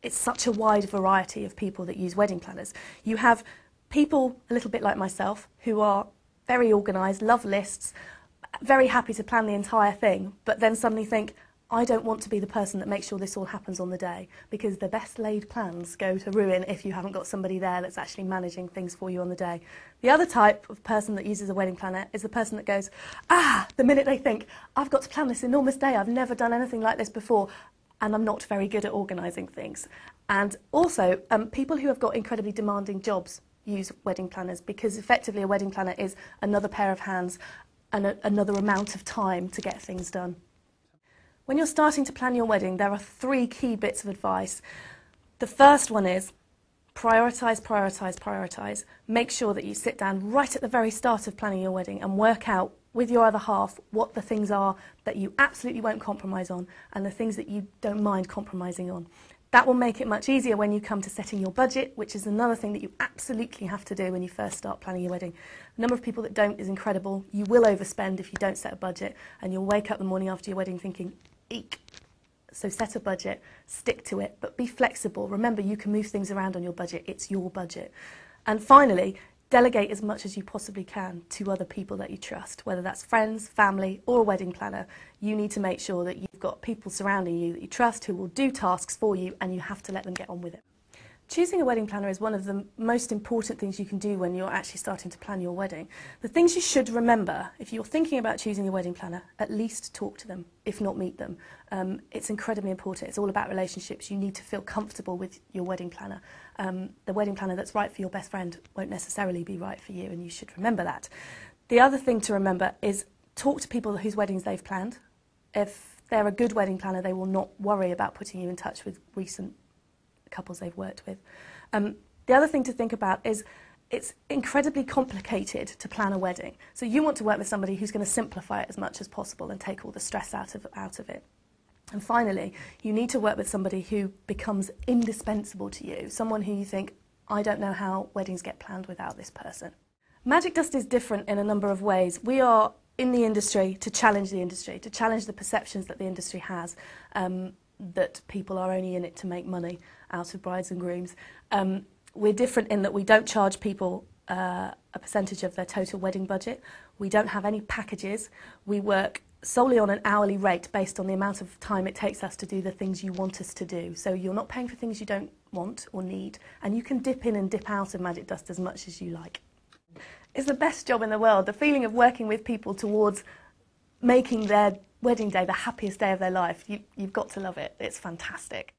it's such a wide variety of people that use wedding planners. You have people a little bit like myself who are very organised, love lists, very happy to plan the entire thing, but then suddenly think, I don't want to be the person that makes sure this all happens on the day, because the best laid plans go to ruin if you haven't got somebody there that's actually managing things for you on the day. The other type of person that uses a wedding planner is the person that goes, the minute they think, I've got to plan this enormous day, I've never done anything like this before, and I'm not very good at organising things. And also, people who have got incredibly demanding jobs use wedding planners, because effectively a wedding planner is another pair of hands and another amount of time to get things done. When you're starting to plan your wedding, there are 3 key bits of advice. The first one is prioritise, prioritise, prioritise. Make sure that you sit down right at the very start of planning your wedding and work out with your other half what the things are that you absolutely won't compromise on and the things that you don't mind compromising on. That will make it much easier when you come to setting your budget, which is another thing that you absolutely have to do when you first start planning your wedding. The number of people that don't is incredible. You will overspend if you don't set a budget, and you'll wake up the morning after your wedding thinking, eek. So set a budget, stick to it, but be flexible. Remember, you can move things around on your budget. It's your budget. And finally, delegate as much as you possibly can to other people that you trust, whether that's friends, family, or a wedding planner. You need to make sure that you've got people surrounding you that you trust who will do tasks for you, and you have to let them get on with it. Choosing a wedding planner is one of the most important things you can do when you're actually starting to plan your wedding. The things you should remember, if you're thinking about choosing a wedding planner, at least talk to them, if not meet them. It's incredibly important. It's all about relationships. You need to feel comfortable with your wedding planner. The wedding planner that's right for your best friend won't necessarily be right for you, and you should remember that. The other thing to remember is talk to people whose weddings they've planned. If they're a good wedding planner, they will not worry about putting you in touch with recent couples they've worked with. The other thing to think about is it's incredibly complicated to plan a wedding. So you want to work with somebody who's going to simplify it as much as possible and take all the stress out of it. And finally, you need to work with somebody who becomes indispensable to you, someone who you think, I don't know how weddings get planned without this person. Magic Dust is different in a number of ways. We are in the industry to challenge the perceptions that the industry has, that people are only in it to make money out of brides and grooms. We're different in that we don't charge people a percentage of their total wedding budget. We don't have any packages. We work solely on an hourly rate based on the amount of time it takes us to do the things you want us to do. So you're not paying for things you don't want or need, and you can dip in and dip out of Magic Dust as much as you like. It's the best job in the world. The feeling of working with people towards making their wedding day the happiest day of their life, you've got to love it. It's fantastic.